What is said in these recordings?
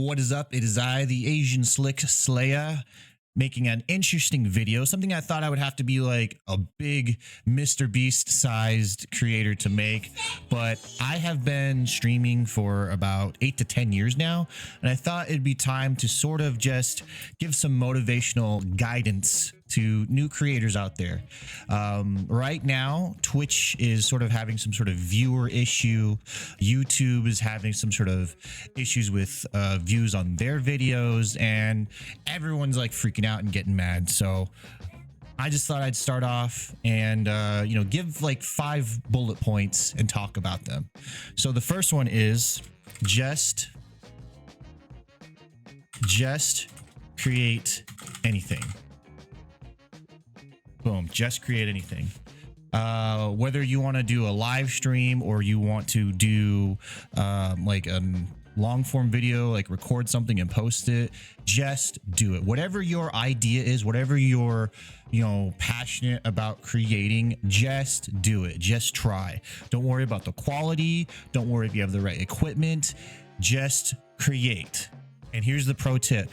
What is up? It is I, the Asian Slick Slayer, making an interesting video. Something I thought I would have to be like a big Mr. Beast sized creator to make, but I have been streaming for about 8 to 10 years now, and I thought it'd be time to sort of just give some motivational guidance to new creators out there. Right now, Twitch is sort of having some sort of viewer issue. YouTube is having some sort of issues with views on their videos, and everyone's like freaking out and getting mad. So I just thought I'd start off and give like 5 bullet points and talk about them. So the first one is just create anything. Boom, just create anything. Whether you want to do a live stream or you want to do like a long form video, like record something and post it, just do it. Whatever your idea is, whatever you're passionate about creating, just do it. Just try. Don't worry about the quality. Don't worry if you have the right equipment. Just create. And here's the pro tip.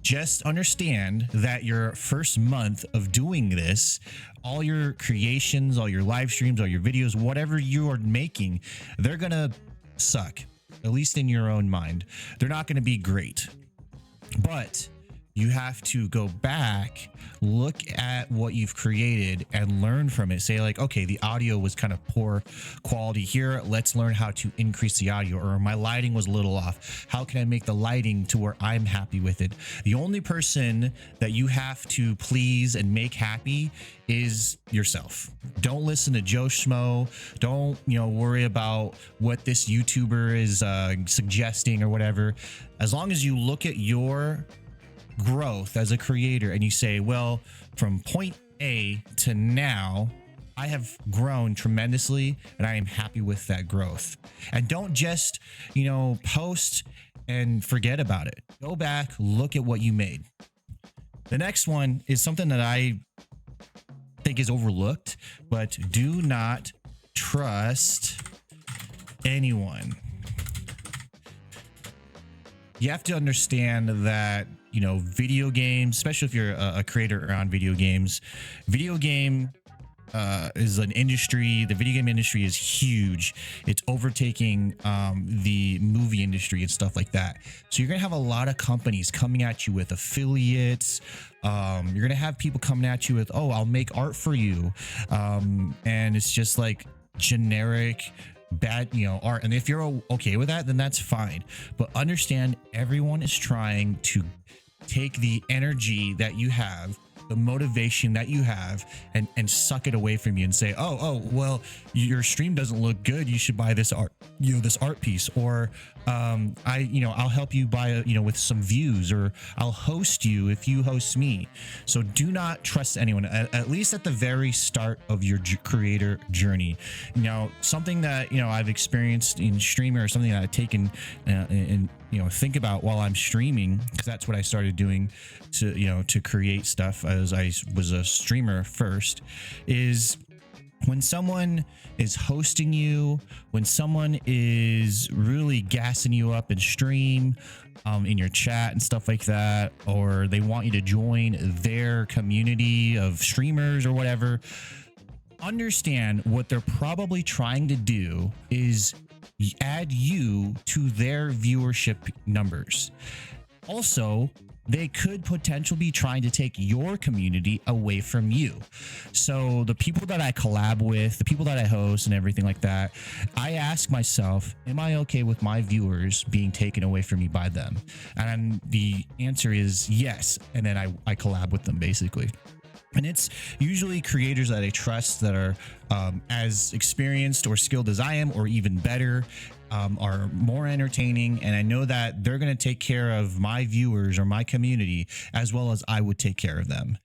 Just understand that your first month of doing this, all your creations, all your live streams, all your videos, whatever you are making, they're going to suck, at least in your own mind. They're not going to be great, but you have to go back, look at what you've created and learn from it. Say like, okay, the audio was kind of poor quality here. Let's learn how to increase the audio, or my lighting was a little off. How can I make the lighting to where I'm happy with it? The only person that you have to please and make happy is yourself. Don't listen to Joe Schmo. Don't, worry about what this YouTuber is suggesting or whatever. As long as you look at your growth as a creator and you say, well, from point A to now, I have grown tremendously and I am happy with that growth. And don't just, post and forget about it. Go back, look at what you made. The next one is something that I think is overlooked, but do not trust anyone. You have to understand that video games, especially if you're a creator around video games, is an industry. The video game industry is huge. It's overtaking the movie industry and stuff like that. So you're gonna have a lot of companies coming at you with affiliates. You're gonna have people coming at you with, oh, I'll make art for you, and it's just like generic bad art. And if you're okay with that, then that's fine, but understand everyone is trying to take the energy that you have, the motivation that you have, and suck it away from you and say, oh well, your stream doesn't look good, you should buy this art, this art piece, or I'll help you buy with some views, or I'll host you if you host me. So do not trust anyone, at least at the very start of your creator journey. Something that I've experienced in streaming, or something that I've taken and think about while I'm streaming, because that's what I started doing to create stuff as I was a streamer first, is when someone is hosting you, when someone is really gassing you up in stream, in your chat and stuff like that, or they want you to join their community of streamers or whatever, understand what they're probably trying to do is add you to their viewership numbers. Also, they could potentially be trying to take your community away from you. So the people that I collab with, the people that I host and everything like that, I ask myself, am I okay with my viewers being taken away from me by them? And the answer is yes. And then I collab with them, basically. And it's usually creators that I trust, that are as experienced or skilled as I am, or even better, are more entertaining. And I know that they're going to take care of my viewers or my community as well as I would take care of them.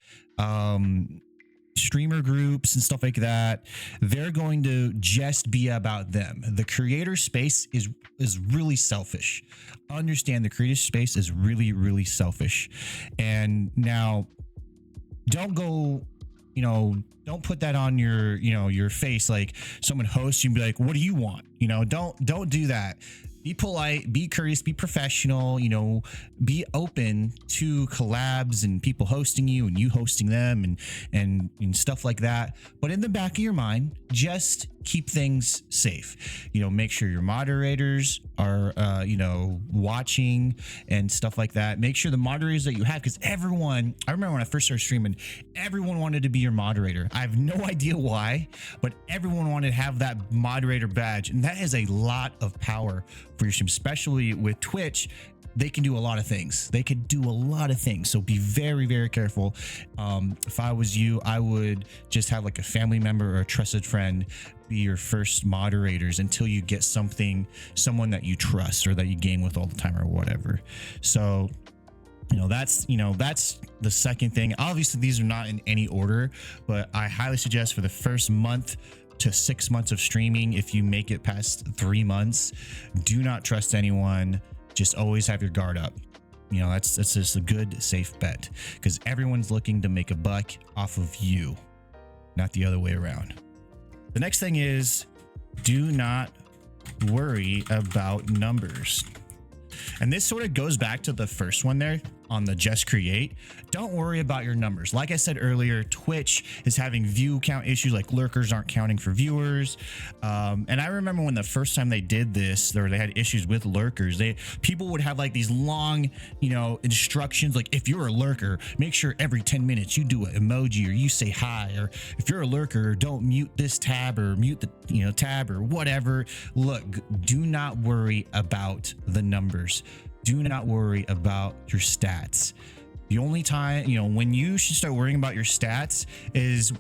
Streamer groups and stuff like that, they're going to just be about them. The creator space is really selfish. Understand the creator space is really, really selfish. And now, don't go, don't put that on your, your face. Like someone hosts you and be like, what do you want? Don't do that. be polite, be courteous, be professional, you know, be open to collabs and people hosting you and you hosting them and stuff like that. But in the back of your mind, just keep things safe. You know, make sure your moderators are, you know, watching and stuff like that. Make sure the moderators that you have, because everyone, I remember when I first started streaming, everyone wanted to be your moderator. I have no idea why, but everyone wanted to have that moderator badge. And that is a lot of power for your stream, especially with Twitch. They can do a lot of things. They could do a lot of things. So be very, very careful. If I was you, I would just have like a family member or a trusted friend be your first moderators until you get someone that you trust or that you game with all the time or whatever. So, that's the second thing. Obviously, these are not in any order, but I highly suggest for the first month to 6 months of streaming, if you make it past 3 months, do not trust anyone. Just always have your guard up. That's just a good, safe bet, because everyone's looking to make a buck off of you, not the other way around. The next thing is, do not worry about numbers. And this sort of goes back to the first one there on the just create. Don't worry about your numbers. Like I said earlier, Twitch is having view count issues, like lurkers aren't counting for viewers. And I remember when the first time they did this, or they had issues with lurkers, people would have like these long, instructions, like if you're a lurker, make sure every 10 minutes you do an emoji or you say hi, or if you're a lurker, don't mute this tab or mute the tab or whatever. Look, do not worry about the numbers. Do not worry about your stats. The only time, when you should start worrying about your stats is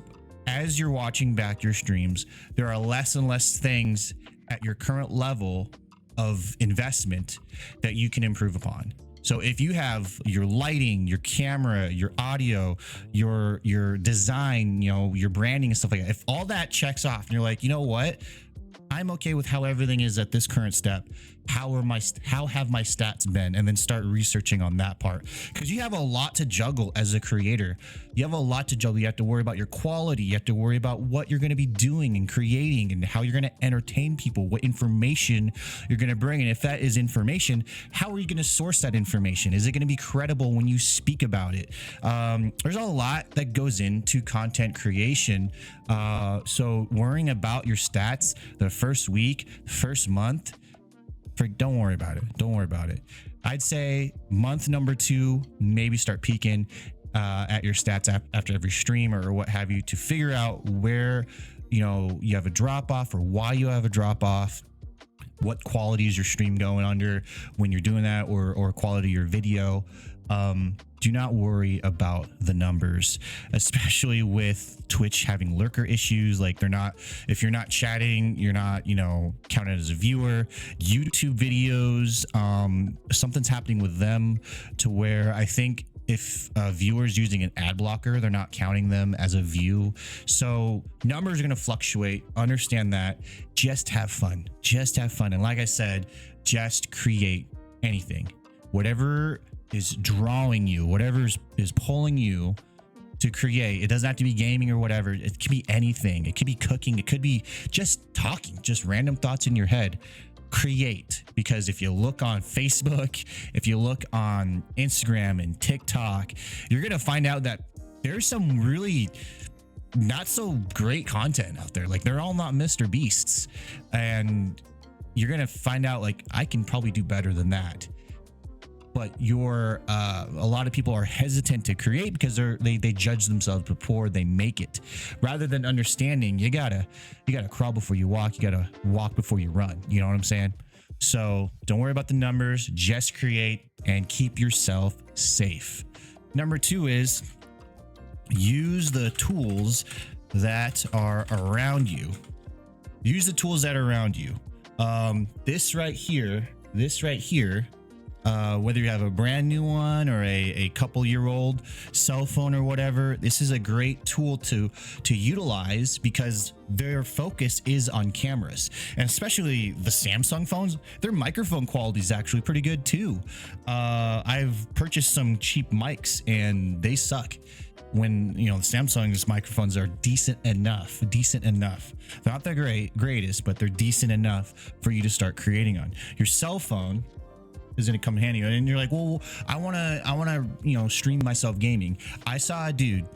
as you're watching back your streams. There are less and less things at your current level of investment that you can improve upon. So if you have your lighting, your camera, your audio, your design, your branding and stuff like that, if all that checks off and you're like, you know what? I'm okay with how everything is at this current step. How have my stats been? And then start researching on that part, because you have a lot to juggle as a creator. You have a lot to juggle. You have to worry about your quality. You have to worry about what you're going to be doing and creating and how you're going to entertain people, what information you're going to bring. And if that is information, how are you going to source that information? Is it going to be credible when you speak about it? There's a lot that goes into content creation. So worrying about your stats the first week, first month, don't worry about it. Don't worry about it. I'd say month number 2, maybe start peeking at your stats after every stream or what have you, to figure out where you have a drop off or why you have a drop off. What quality is your stream going under when you're doing that, or quality of your video. Do not worry about the numbers, especially with Twitch having lurker issues. Like if you're not chatting, you're not, counted as a viewer. YouTube videos, something's happening with them to where I think if viewers using an ad blocker, they're not counting them as a view. So numbers are going to fluctuate. Understand that. Just have fun. Just have fun. And like I said, just create anything. Whatever is drawing you, whatever is pulling you to create. It doesn't have to be gaming or whatever. It could be anything. It could be cooking. It could be just talking, just random thoughts in your head. Create, because if you look on Facebook, if you look on Instagram and TikTok, you're going to find out that there's some really not so great content out there. Like, they're all not Mr. Beasts, and you're going to find out, like, I can probably do better than that. But a lot of people are hesitant to create because they judge themselves before they make it, rather than understanding you gotta crawl before you walk. You gotta walk before you run. You know what I'm saying? So don't worry about the numbers. Just create and keep yourself safe. Number 2 is use the tools that are around you. Use the tools that are around you. This right here. Whether you have a brand new one or a couple-year-old cell phone or whatever, this is a great tool to utilize, because their focus is on cameras, and especially the Samsung phones. Their microphone quality is actually pretty good too. I've purchased some cheap mics and they suck. when, you know, Samsung's microphones are decent enough. They're not the greatest, but they're decent enough for you to start creating on. Your cell phone is going to come handy, and you're like, well, I want to, you know, stream myself gaming. I saw a dude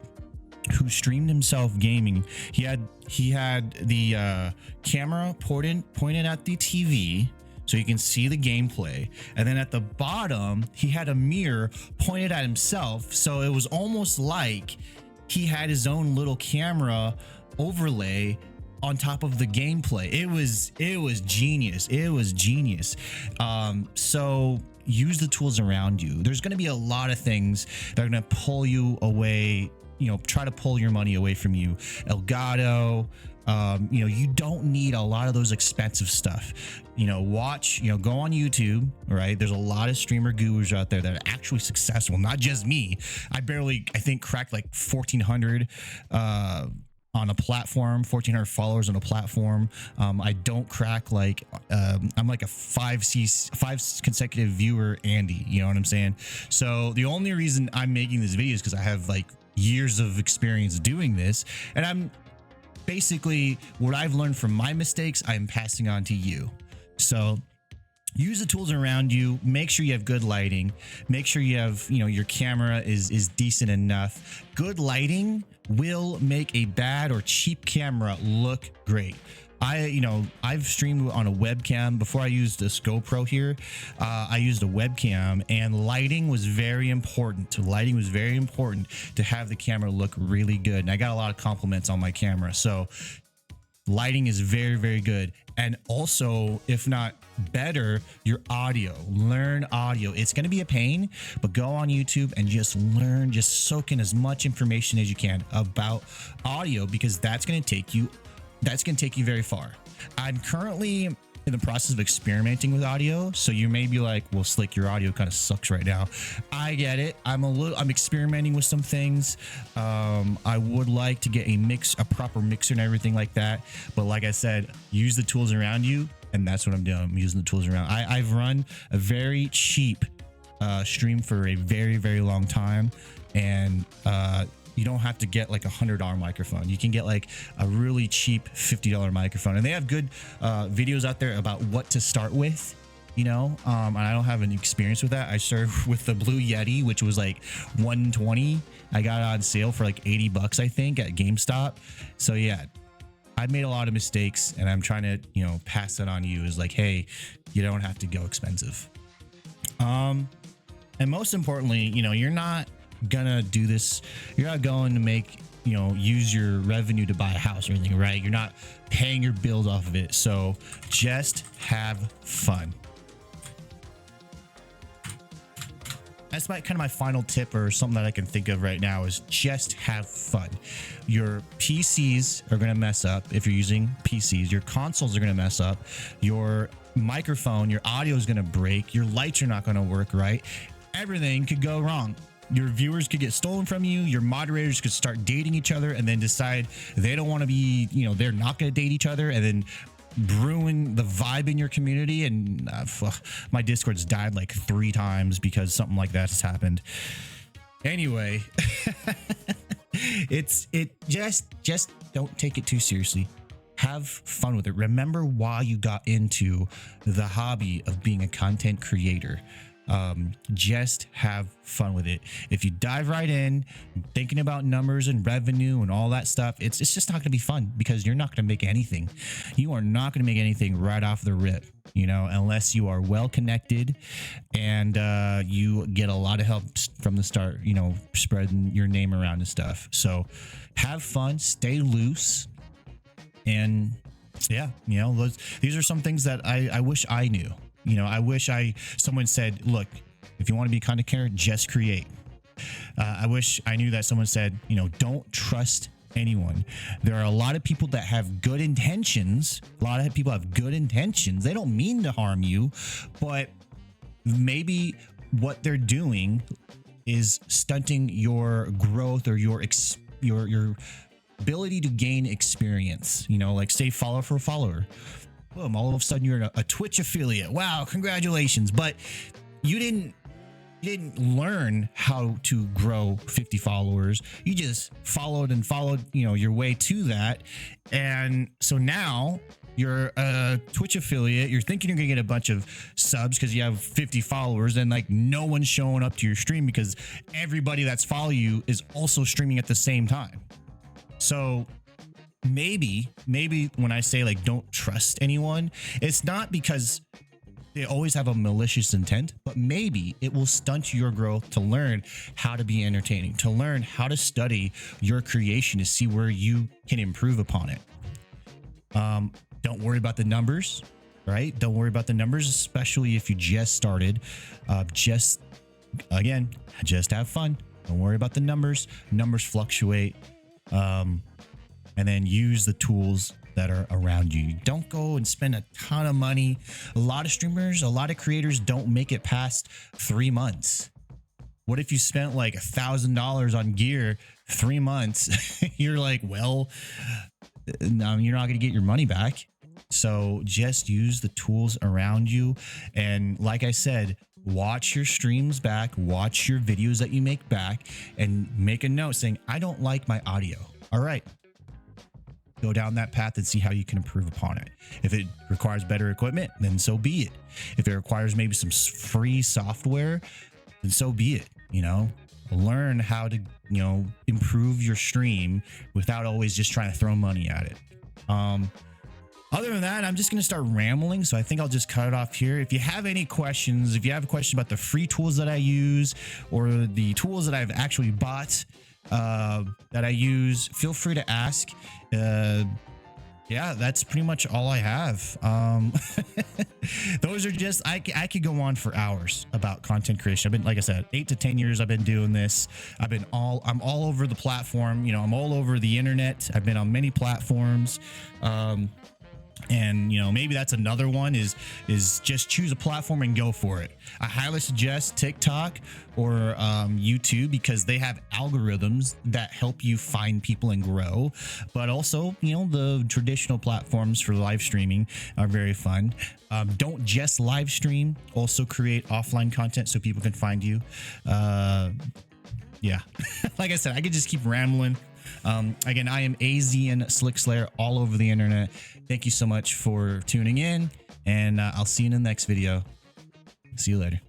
who streamed himself gaming. He had the camera pointed at the TV so you can see the gameplay, and then at the bottom he had a mirror pointed at himself, so it was almost like he had his own little camera overlay on top of the gameplay. It was genius. So use the tools around you. There's going to be a lot of things that are going to pull you away, you know, try to pull your money away from you. Elgato, you know, you don't need a lot of those expensive stuff. You know, go on YouTube, right? There's a lot of streamer gurus out there that are actually successful, not just me. I think cracked like 1,400 on a platform, 1,400 followers on a platform. I don't crack like I'm like a five consecutive viewer Andy, you know what I'm saying? So the only reason I'm making this video is because I have like years of experience doing this, and I'm basically, what I've learned from my mistakes, I'm passing on to you. So use the tools around you. Make sure you have good lighting. Make sure you have, you know, your camera is decent enough. Good lighting will make a bad or cheap camera look great. I've streamed on a webcam before. I used a GoPro here. I used a webcam, and lighting was very important. To have the camera look really good. And I got a lot of compliments on my camera. So lighting is very, very good. And also, if not better, your audio. Learn audio. It's going to be a pain, but go on YouTube and just learn, just soak in as much information as you can about audio, because that's going to take you very far. I'm currently in the process of experimenting with audio, so you may be like, well, Slick, your audio kind of sucks right now. I get it. I'm experimenting with some things. I would like to get a proper mixer and everything like that, but like I said, use the tools around you, and that's what I'm doing. I'm using the tools around. I've run a very cheap stream for a very, very long time, and you don't have to get like $100 microphone. You can get like a really cheap $50 microphone, and they have good videos out there about what to start with, you know. And I don't have any experience with that. I started with the Blue Yeti, which was like $120. I got it on sale for like $80, I think, at GameStop. So yeah, I've made a lot of mistakes, and I'm trying to, you know, pass that on to you. Is like, hey, you don't have to go expensive. And most importantly, you know, you're not gonna do this, you're not going to make, you know, use your revenue to buy a house or anything, right? You're not paying your bills off of it. So just have fun. That's my final tip, or something that I can think of right now, is just have fun. Your PCs are going to mess up if you're using PCs. Your consoles are going to mess up. Your microphone, your audio is going to break. Your lights are not going to work right. Everything could go wrong. Your viewers could get stolen from you. Your moderators could start dating each other and then decide they don't want to be, you know, they're not going to date each other, and then ruin the vibe in your community. And my Discord's died like 3 times because something like that has happened. Anyway, just don't take it too seriously. Have fun with it. Remember why you got into the hobby of being a content creator. Just have fun with it. If you dive right in thinking about numbers and revenue and all that stuff, it's just not going to be fun, because you're not going to make anything. You are not going to make anything right off the rip, you know, unless you are well connected and you get a lot of help from the start, you know, spreading your name around and stuff. So have fun, stay loose, and yeah, you know, these are some things that I wish I knew. You know, I wish someone said, look, if you want to be a content creator, just create. I wish I knew that someone said, you know, don't trust anyone. There are a lot of people that have good intentions. A lot of people have good intentions. They don't mean to harm you, but maybe what they're doing is stunting your growth or your ability to gain experience. You know, like say follower for a follower. Boom, all of a sudden you're a Twitch affiliate. Wow, congratulations. But you didn't You didn't learn how to grow 50 followers. You just followed and followed, you know, your way to that. And so now you're a Twitch affiliate. You're thinking you're gonna get a bunch of subs because you have 50 followers, and like no one's showing up to your stream because everybody that's follow you is also streaming at the same time. So maybe when I say like don't trust anyone, it's not because they always have a malicious intent, but maybe it will stunt your growth to learn how to be entertaining, to learn how to study your creation to see where you can improve upon it. Don't worry about the numbers, right? Don't worry about the numbers, especially if you just started. Just have fun. Don't worry about the numbers. Numbers fluctuate. And then use the tools that are around you. Don't go and spend a ton of money. A lot of streamers, a lot of creators don't make it past 3 months. What if you spent like $1,000 on gear 3 months? You're like, well, no, you're not going to get your money back. So just use the tools around you. And like I said, watch your streams back, watch your videos that you make back, and make a note saying, I don't like my audio. All right. Go down that path and see how you can improve upon it. If it requires better equipment, then so be it. If it requires maybe some free software, then so be it. You know, learn how to, you know, improve your stream without always just trying to throw money at it. Other than that, I'm just going to start rambling. So I think I'll just cut it off here. If you have any questions, if you have a question about the free tools that I use or the tools that I've actually bought that I use, feel free to ask. Yeah, that's pretty much all I have. Those are just, I could go on for hours about content creation. I've been, like I said, 8 to 10 years I've been doing this. I'm all over the platform. You know, I'm all over the internet. I've been on many platforms. And you know, maybe that's another one is just choose a platform and go for it. I highly suggest TikTok or YouTube because they have algorithms that help you find people and grow. But also, you know, the traditional platforms for live streaming are very fun. Don't just live stream, also create offline content so people can find you. Yeah, like I said, I could just keep rambling. Again, I am AZN Slick Slayer all over the internet. Thank you so much for tuning in, and I'll see you in the next video. See you later.